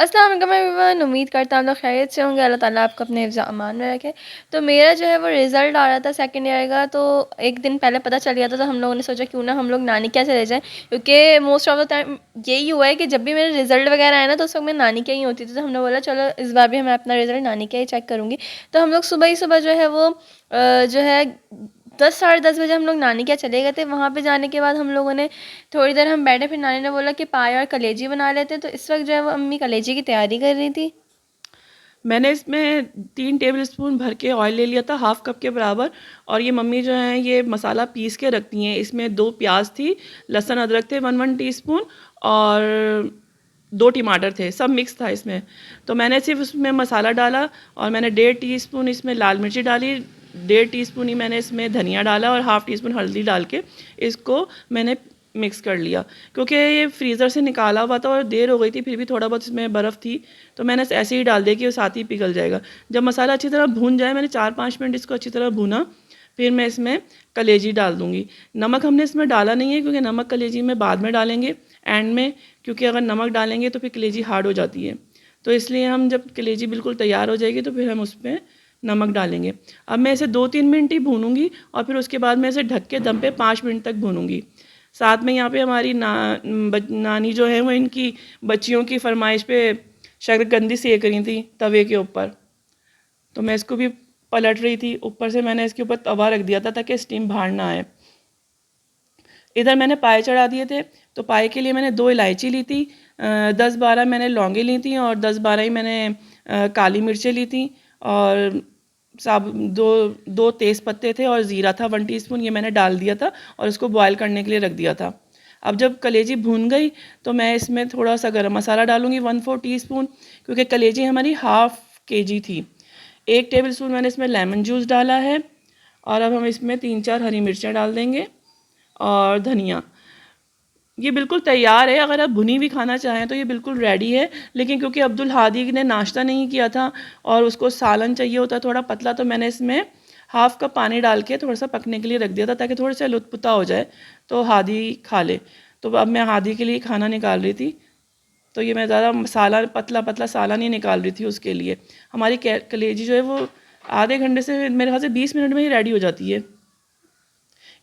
अस्सलाम वालेकुम एवरीवन। उम्मीद करता हूँ आप लोग खैरियत से होंगे। अल्लाह ताला आपको अपने हिफ्ज़ अमान में रखे। तो मेरा जो है वो रिज़ल्ट आ रहा था सेकंड ईयर का, तो एक दिन पहले पता चल गया था, तो हम लोगों ने सोचा क्यों ना हम लोग नानी के यहाँ चले जाएँ, क्योंकि मोस्ट ऑफ द टाइम यही हुआ है कि जब भी मेरे रिज़ल्ट वगैरह आए ना, तो उस वक्त मैं नानी के ही होती थी। तो हमने बोला चलो इस बार भी मैं अपना रिज़ल्ट नानी के ही चेक करूँगी। तो हम लोग सुबह ही सुबह जो है वो जो है 10 साढ़े 10 बजे हम लोग नानी के यहाँ चले गए थे। वहाँ पे जाने के बाद हम लोगों ने थोड़ी देर हम बैठे, फिर नानी ने बोला कि पाए और कलेजी बना लेते हैं। तो इस वक्त जो है वो अम्मी कलेजी की तैयारी कर रही थी। मैंने इसमें 3 टेबल स्पून भर के ऑयल ले लिया था, हाफ़ कप के बराबर। और ये मम्मी जो हैं ये मसाला पीस के रखती हैं। इसमें 2 प्याज थी, लहसुन अदरक थे 1 टीस्पून, और 2 टमाटर थे, सब मिक्स था इसमें। तो मैंने सिर्फ उसमें मसाला डाला, और मैंने 1.5 टीस्पून इसमें लाल मिर्ची डाली, 1.5 टीस्पून ही मैंने इसमें धनिया डाला, और हाफ़ टीस्पून हल्दी डाल के इसको मैंने मिक्स कर लिया। क्योंकि ये फ्रीज़र से निकाला हुआ था और देर हो गई थी, फिर भी थोड़ा बहुत इसमें बर्फ़ थी, तो मैंने ऐसे ही डाल दिया कि वो साथ ही पिघल जाएगा। जब मसाला अच्छी तरह भून जाए, मैंने 4-5 मिनट इसको अच्छी तरह भूना, फिर मैं इसमें कलेजी डाल दूँगी। नमक हमने इसमें डाला नहीं है, क्योंकि नमक कलेजी में बाद में डालेंगे एंड में, क्योंकि अगर नमक डालेंगे तो फिर कलेजी हार्ड हो जाती है। तो इसलिए हम जब कलेजी बिल्कुल तैयार हो जाएगी तो फिर हम उसमें नमक डालेंगे। अब मैं इसे 2-3 मिनट ही भूनूंगी, और फिर उसके बाद मैं इसे ढक के दम पे 5 मिनट तक भूनूंगी। साथ में यहाँ पे हमारी नानी जो है वो इनकी बच्चियों की फरमाइश पे शक्करकंदी सेक रही थी तवे के ऊपर, तो मैं इसको भी पलट रही थी। ऊपर से मैंने इसके ऊपर तवा रख दिया था ताकि स्टीम बाहर ना आए। इधर मैंने पाए चढ़ा दिए थे, तो पाए के लिए मैंने 2 इलायची ली थी, 10-12 मैंने लौंगे ली थी, और 10-12 ही मैंने काली मिर्चें ली थी, और साब दो दो तेज़ पत्ते थे, और ज़ीरा था 1 टीस्पून, ये मैंने डाल दिया था और इसको बॉयल करने के लिए रख दिया था। अब जब कलेजी भून गई तो मैं इसमें थोड़ा सा गरम मसाला डालूँगी 1/4 टीस्पून, क्योंकि कलेजी हमारी हाफ़ केजी थी। 1 टेबल स्पून मैंने इसमें लेमन जूस डाला है, और अब हम इसमें 3-4 हरी मिर्चें डाल देंगे, और धनिया। ये बिल्कुल तैयार है। अगर आप भुनी हुई खाना चाहें तो ये बिल्कुल रेडी है, लेकिन क्योंकि अब्दुल हादी ने नाश्ता नहीं किया था और उसको सालन चाहिए होता है थोड़ा पतला, तो मैंने इसमें हाफ़ कप पानी डाल के थोड़ा सा पकने के लिए रख दिया था, ताकि थोड़ा सा लुत्पुता हो जाए तो हादी खा ले। तो अब मैं हादी के लिए खाना निकाल रही थी, तो ये मैं ज़्यादा मसाला पतला पतला सालन नहीं निकाल रही थी उसके लिए। हमारी कलेजी जो है वो आधे घंटे से, मेरे ख्याल से 20 मिनट में ही रेडी हो जाती है।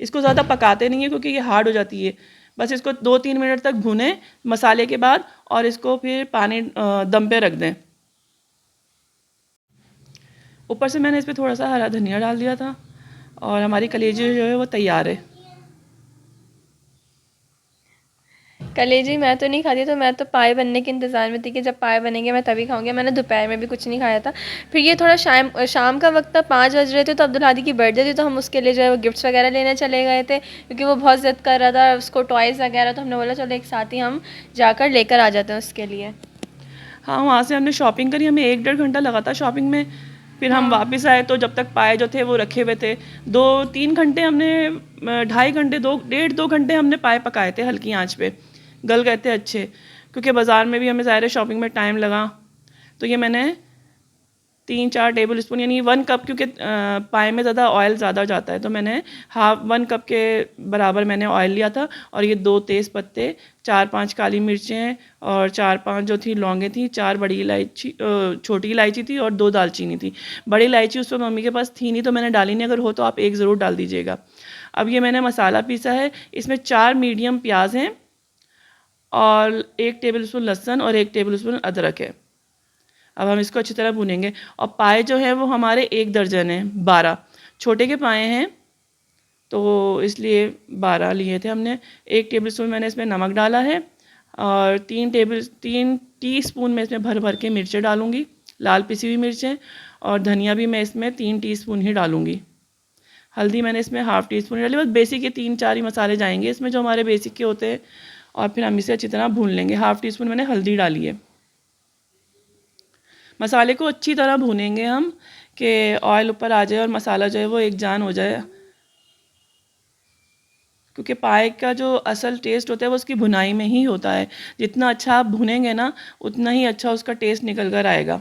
इसको ज़्यादा पकाते नहीं है क्योंकि ये हार्ड हो जाती है। बस इसको 2-3 मिनट तक भूनें मसाले के बाद, और इसको फिर पानी दम पे रख दें। ऊपर से मैंने इस पर थोड़ा सा हरा धनिया डाल दिया था, और हमारी कलेजी जो है वो तैयार है। कलेजी मैं तो नहीं खाती, तो मैं तो पाए बनने के इंतज़ार में थी कि जब पाए बनेंगे मैं तभी खाऊंगी। मैंने दोपहर में भी कुछ नहीं खाया था। फिर ये थोड़ा शाम का वक्त था, 5 बज रहे थे, तो अब्दुल हादी की बर्थडे थी, तो हम उसके लिए जो है वो गिफ्ट्स वगैरह लेने चले गए थे, क्योंकि वो बहुत ज़िद कर रहा था उसको टॉयज़ वगैरह। तो हमने बोला चलो एक साथ ही हम जाकर लेकर आ जाते हैं उसके लिए। हाँ, वहाँ से हमने शॉपिंग करी, हमें 1-1.5 घंटा लगा था शॉपिंग में। फिर हम वापस आए तो जब तक पाए जो थे वो रखे हुए थे। 2-3 घंटे हमने, 2.5 घंटे, 1.5-2 घंटे हमने पाए पकाए थे हल्की आंच पे, गल गए थे अच्छे, क्योंकि बाज़ार में भी हमें ज़ाहिर है शॉपिंग में टाइम लगा। तो ये मैंने 3-4 टेबल स्पून, यानी 1 कप, क्योंकि पाए में ज़्यादा ऑयल ज़्यादा जाता है, तो मैंने 1 कप के बराबर मैंने ऑयल लिया था। और ये 2 तेज़ पत्ते, 4-5 काली मिर्चें, और 4-5 जो थी लौंगे थी, 4 बड़ी इलायची, छोटी इलायची थी, और 2 दालचीनी थी। बड़ी इलायची उस पर मम्मी के पास थी नहीं तो मैंने डाली नहीं, अगर हो तो आप एक ज़रूर डाल दीजिएगा। अब ये मैंने मसाला पीसा है, इसमें 4 मीडियम प्याज हैं, और 1 टेबल स्पून लहसुन, और 1 टेबल स्पून अदरक है। अब हम इसको अच्छी तरह भूनेंगे। और पाए जो हैं वो हमारे 1 दर्जन हैं, 12 छोटे के पाए हैं, तो इसलिए 12 लिए थे हमने। 1 टेबल स्पून मैंने इसमें नमक डाला है, और 3 टीस्पून में इसमें भर भर के मिर्चें डालूँगी, लाल पिसी हुई मिर्चें। और धनिया भी मैं इसमें 3 टीस्पून ही डालूँगी। हल्दी मैंने इसमें हाफ़ टीस्पून डाली, बस बेसिक के 3-4 ही मसाले जाएंगे इसमें जो हमारे बेसिक के होते हैं। और फिर हम इसे अच्छी तरह भून लेंगे। हाफ़ टीस्पून मैंने हल्दी डाली है। मसाले को अच्छी तरह भूनेंगे हम, कि ऑयल ऊपर आ जाए और मसाला जो है वो एक जान हो जाए, क्योंकि पाए का जो असल टेस्ट होता है वो उसकी भुनाई में ही होता है। जितना अच्छा आप भुनेंगे ना, उतना ही अच्छा उसका टेस्ट निकल कर आएगा।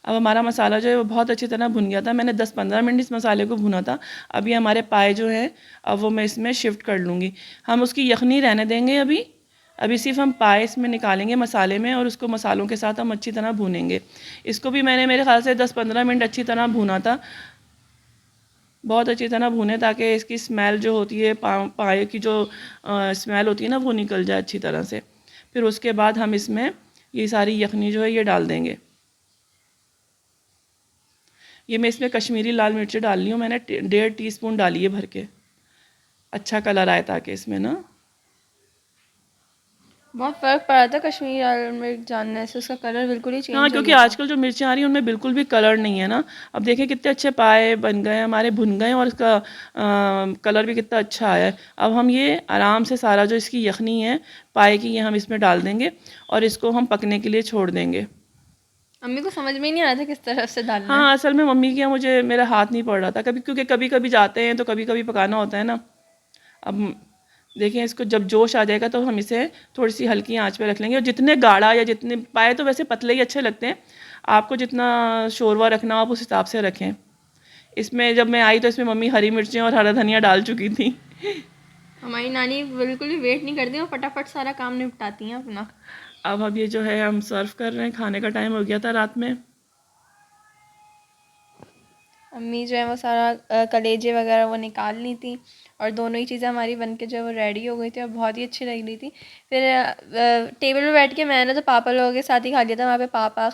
अब हमारा मसाला जो है वो बहुत अच्छी तरह भुन गया था, मैंने 10-15 मिनट इस मसाले को भुना था। अभी हमारे पाए जो हैं अब वो मैं इसमें शिफ्ट कर लूँगी। हम उसकी यखनी रहने देंगे अभी, अभी सिर्फ हम पाए इसमें निकालेंगे मसाले में और उसको मसालों के साथ हम अच्छी तरह भूनेंगे। इसको भी मैंने मेरे ख्याल से 10-15 मिनट अच्छी तरह भूना था, बहुत अच्छी तरह भूने ताकि इसकी स्मेल जो होती है पाए की जो स्मेल होती है ना वो निकल जाए अच्छी तरह से। फिर उसके बाद हम इसमें ये सारी यखनी जो है ये डाल देंगे। ये मैं इसमें कश्मीरी लाल मिर्ची डाल रही हूँ, मैंने 1.5 टीस्पून डाली है भर के, अच्छा कलर आए ताकि इसमें ना। बहुत फ़र्क पड़ा था कश्मीरी लाल मिर्च डालने से, उसका कलर बिल्कुल ही चेंज हाँ, हो क्योंकि गया था। आजकल जो मिर्चें आ रही हैं उनमें बिल्कुल भी कलर नहीं है ना। अब देखिए कितने अच्छे पाए बन गए हमारे, भुन गए और इसका कलर भी कितना अच्छा आया है। अब हम ये आराम से सारा जो इसकी यखनी है पाए की ये हम इसमें डाल देंगे और इसको हम पकने के लिए छोड़ देंगे। अम्मी को समझ में ही नहीं आ रहा था किस तरफ से डालना है। हाँ, असल में मम्मी के यहाँ मुझे मेरा हाथ नहीं पड़ रहा था कभी, क्योंकि कभी कभी जाते हैं तो कभी कभी पकाना होता है ना। अब देखिए इसको जब जोश आ जाएगा तो हम इसे थोड़ी सी हल्की आंच पे रख लेंगे, और जितने गाढ़ा या जितने पाए तो वैसे पतले ही अच्छे लगते हैं, आपको जितना शोरवा रखना हो आप उस हिसाब से रखें। इसमें जब मैं आई तो इसमें मम्मी हरी मिर्चें और हरा धनिया डाल चुकी थी। हमारी नानी बिल्कुल भी वेट नहीं करती, वो फटाफट सारा काम निपटाती हैं अपना। अब ये जो है हम सर्व कर रहे हैं, खाने का टाइम हो गया था रात में। अम्मी जो है वो सारा कलेजे वगैरह वो निकाल ली थी, और दोनों ही चीज़ें हमारी बन के जो है वो रेडी हो गई थी और बहुत ही अच्छी लग रही थी। फिर टेबल पे बैठ के मैंने तो पापा लोगों के साथ ही खा लिया था, वहाँ पे पापा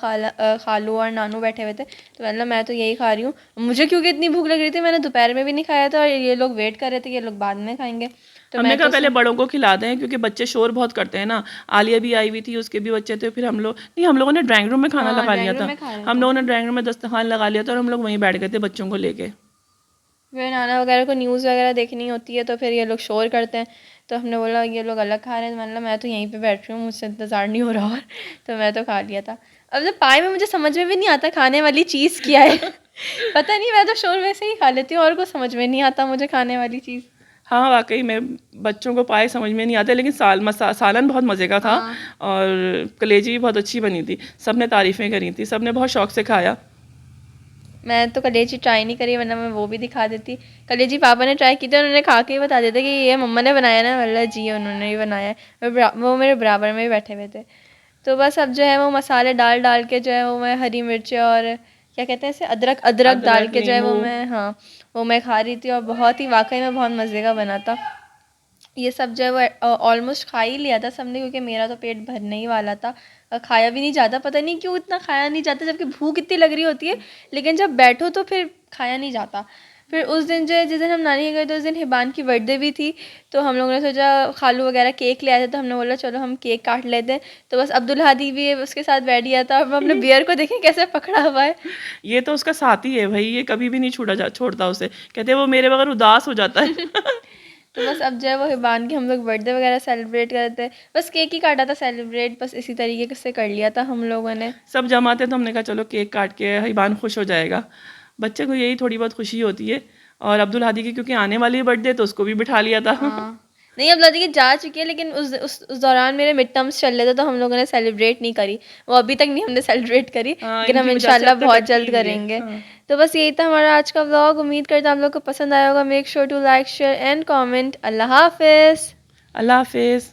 खालू और नानू बैठे हुए थे, तो मतलब मैं तो यही खा रही हूँ। मुझे क्योंकि इतनी भूख लग रही थी, मैंने दोपहर में भी नहीं खाया था और ये लोग वेट कर रहे थे कि ये लोग बाद में खाएंगे, तो हमने मैं कहा तो पहले बड़ों को खिला दें क्योंकि बच्चे शोर बहुत करते हैं ना। आलिया भी आई हुई थी, उसके भी बच्चे थे, फिर हम लोग नहीं, हम लोगों ने ड्राइंग रूम में खाना हाँ लगा लिया ड्राइंग रूम था। में खा रहे हम थे। लोगों ने ड्राइंग रूम में दस्तरखान लगा लिया था और हम लोग वहीं बैठ गए थे बच्चों को लेके। फिर नाना वगैरह को न्यूज़ वगैरह देखनी होती है तो फिर ये लोग शोर करते हैं, तो हमने बोला ये लोग अलग खा रहे हैं, मतलब मैं तो यहीं पे बैठ रही हूँ, मुझसे इंतज़ार नहीं हो रहा और तो मैं तो खा लिया था। अब जब पाए में मुझे समझ में भी नहीं आता खाने वाली चीज़ क्या है पता नहीं, मैं तो शोर वैसे ही खा लेती हूँ और कुछ समझ में नहीं आता मुझे खाने वाली चीज़। हाँ, वाक़ई में बच्चों को पाए समझ में नहीं आते, लेकिन सालन बहुत मज़े का था हाँ और कलेजी भी बहुत अच्छी बनी थी। सब ने तारीफ़ें करी थी, सब ने बहुत शौक़ से खाया। मैं तो कलेजी ट्राई नहीं करी, वरना मैं वो भी दिखा देती। कलेजी पापा ने ट्राई की थी, उन्होंने खा के ही बता दिया था कि ये मम्मा ने बनाया ना, वल्ला जी उन्होंने ही बनाया है। वो मेरे बराबर में ही बैठे हुए थे। तो बस अब जो है वो मसाले डाल डाल के जो है वो मैं हरी मिर्चें और क्या कहते हैं इसे, अदरक अदरक डाल अदरक, के जो है वो नींबू। मैं, हाँ वो मैं खा रही थी और बहुत ही वाकई में बहुत मज़े का बना था। ये सब जो है वो ऑलमोस्ट खा ही लिया था सबने, क्योंकि मेरा तो पेट भरने ही वाला था। खाया भी नहीं जाता, पता नहीं क्यों इतना खाया नहीं जाता, जबकि भूख इतनी लग रही होती है, लेकिन जब बैठो तो फिर खाया नहीं जाता। फिर उस दिन जो है जिस दिन हम नानी के गए थे उस दिन हिबान की बर्थडे भी थी, तो हम लोगों ने सोचा खालू वगैरह केक ले आए थे, तो हमने बोला चलो हम केक काट लेते हैं। तो बस अब्दुल हादी भी उसके साथ बैठ गया था, अब हमने बियर को देखें कैसे पकड़ा हुआ है। ये तो उसका साथी है भाई, ये कभी भी नहीं छोड़ता उसे, कहते हैं वो मेरे बगैर उदास हो जाता है। तो बस अब जो है वो हिबान की हम लोग बर्थडे वगैरह सेलिब्रेट करते हैं, बस केक ही काटा था सेलिब्रेट, बस इसी तरीके से कर लिया था हम लोगों ने। सब जमा थे तो हमने कहा चलो केक काट के हिबान खुश हो जाएगा। बच्चे को यही थोड़ी बहुत खुशी होती है। और अब्दुल हादी की क्योंकि आने वाली है बर्थडे तो उसको भी बिठा लिया था। हाँ नहीं, अब लड़की जा चुकी है, लेकिन उस दौरान मेरे मिड टर्म्स चल रहे थे, तो हम लोगों ने सेलिब्रेट नहीं करी, वो अभी तक नहीं हमने सेलिब्रेट करी, हाँ, लेकिन हम इनकी वजह से इंशाल्लाह अब तक बहुत अटकी जल्द हुई है। करेंगे। हाँ। तो बस यही था हमारा आज का व्लॉग, उम्मीद करता हूँ आप लोग को पसंद आया होगा। Make sure to like share and comment. अल्लाह हाफिज़। अल्लाह हाफिज़।